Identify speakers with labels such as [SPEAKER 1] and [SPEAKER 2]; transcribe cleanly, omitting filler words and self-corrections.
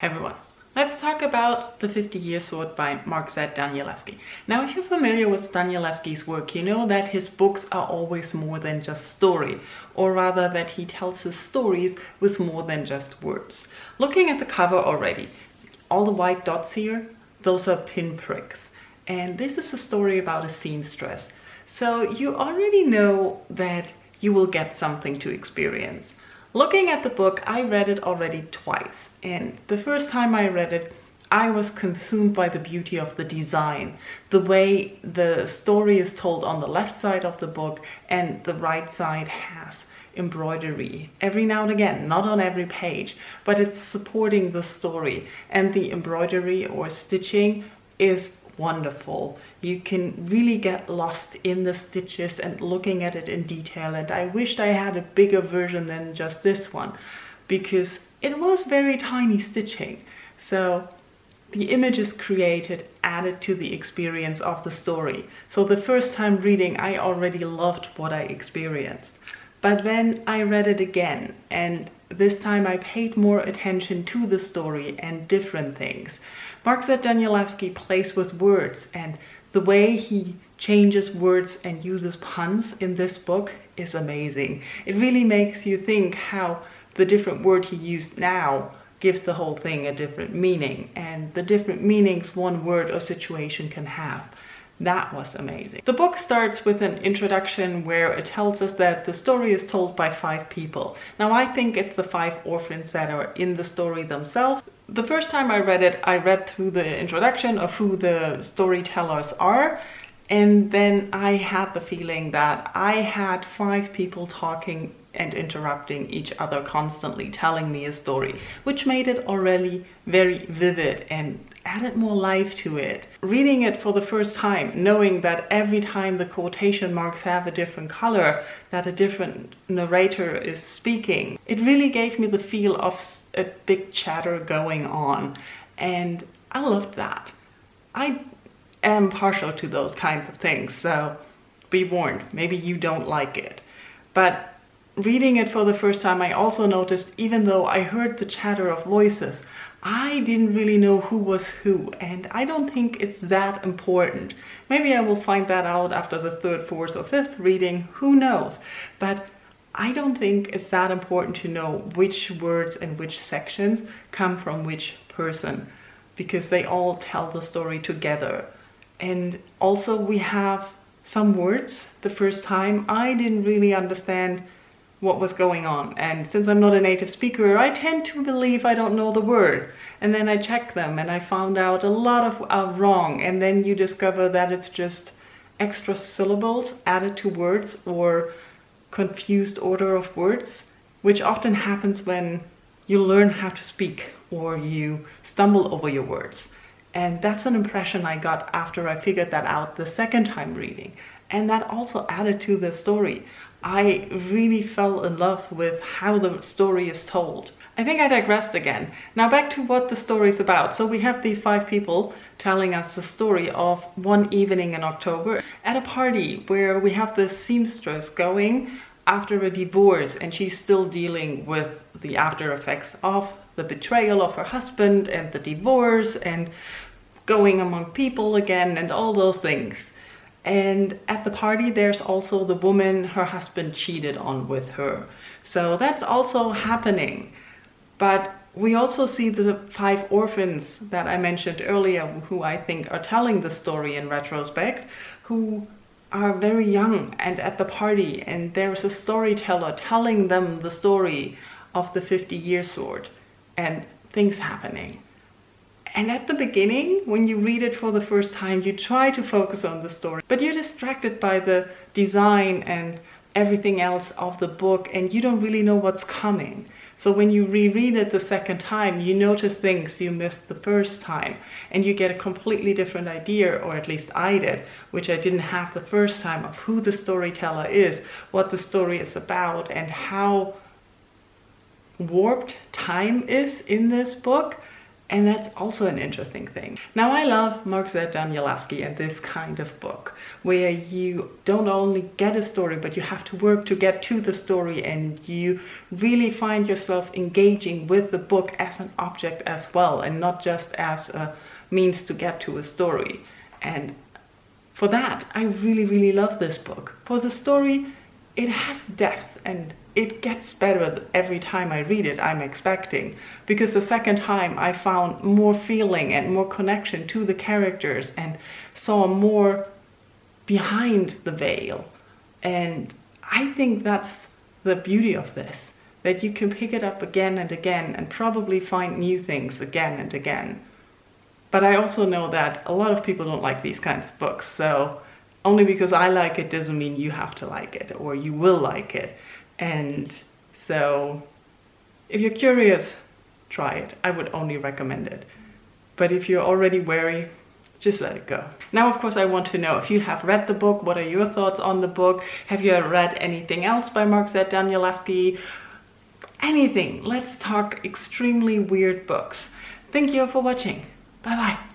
[SPEAKER 1] Hey everyone, let's talk about The 50-Year Sword by Mark Z. Danielewski. Now, if you're familiar with Danielewski's work, you know that his books are always more than just story, or rather that he tells his stories with more than just words. Looking at the cover already, all the white dots here, those are pinpricks. And this is a story about a seamstress. So you already know that you will get something to experience. Looking at the book, I read it already twice, and the first time I read it, I was consumed by the beauty of the design, the way the story is told on the left side of the book and the right side has embroidery. Every now and again, not on every page, but it's supporting the story, and the embroidery or stitching is wonderful. You can really get lost in the stitches and looking at it in detail, and I wished I had a bigger version than just this one because it was very tiny stitching. So the images created added to the experience of the story. So the first time reading, I already loved what I experienced. But then I read it again, and this time I paid more attention to the story and different things. Mark Z. Danielewski plays with words, and the way he changes words and uses puns in this book is amazing. It really makes you think how the different word he used now gives the whole thing a different meaning, and the different meanings one word or situation can have. That was amazing. The book starts with an introduction where it tells us that the story is told by 5 people. Now, I think it's the 5 orphans that are in the story themselves. The first time I read it, I read through the introduction of who the storytellers are, and then I had the feeling that I had 5 people talking and interrupting each other constantly, telling me a story, which made it already very vivid and added more life to it. Reading it for the first time, knowing that every time the quotation marks have a different color, that a different narrator is speaking, it really gave me the feel of a big chatter going on, and I loved that. I am partial to those kinds of things, so be warned, maybe you don't like it. But reading it for the first time, I also noticed, even though I heard the chatter of voices, I didn't really know who was who, and I don't think it's that important. Maybe I will find that out after the 3rd, 4th, or 5th reading, who knows? But I don't think it's that important to know which words and which sections come from which person, because they all tell the story together. And also we have some words, the first time I didn't really understand what was going on, and since I'm not a native speaker, I tend to believe I don't know the word, and then I check them and I found out a lot of are wrong, and then you discover that it's just extra syllables added to words or confused order of words, which often happens when you learn how to speak or you stumble over your words. And that's an impression I got after I figured that out the second time reading, and that also added to the story. I really fell in love with how the story is told. I think I digressed again. Now back to what the story is about. So we have these 5 people telling us the story of one evening in October at a party where we have this seamstress going after a divorce, and she's still dealing with the after effects of the betrayal of her husband and the divorce and going among people again and all those things. And at the party, there's also the woman her husband cheated on with her. So that's also happening. But we also see the 5 orphans that I mentioned earlier, who I think are telling the story in retrospect, who are very young and at the party, and there's a storyteller telling them the story of the 50-year sword and things happening. And at the beginning, when you read it for the first time, you try to focus on the story, but you're distracted by the design and everything else of the book, and you don't really know what's coming. So when you reread it the second time, you notice things you missed the first time, and you get a completely different idea, or at least I did, which I didn't have the first time, of who the storyteller is, what the story is about, and how warped time is in this book. And that's also an interesting thing. Now, I love Mark Z. Danielewski and this kind of book, where you don't only get a story, but you have to work to get to the story, and you really find yourself engaging with the book as an object as well, and not just as a means to get to a story. And for that, I really, really love this book. For the story, it has depth, and it gets better every time I read it, I'm expecting. Because the second time I found more feeling and more connection to the characters and saw more behind the veil. And I think that's the beauty of this, that you can pick it up again and again and probably find new things again and again. But I also know that a lot of people don't like these kinds of books, so only because I like it doesn't mean you have to like it or you will like it. And so if you're curious, try it. I would only recommend it. But if you're already wary, just let it go. Now, of course, I want to know if you have read the book, what are your thoughts on the book? Have you read anything else by Mark Z. Danielewski? Anything. Let's talk extremely weird books. Thank you for watching. Bye bye.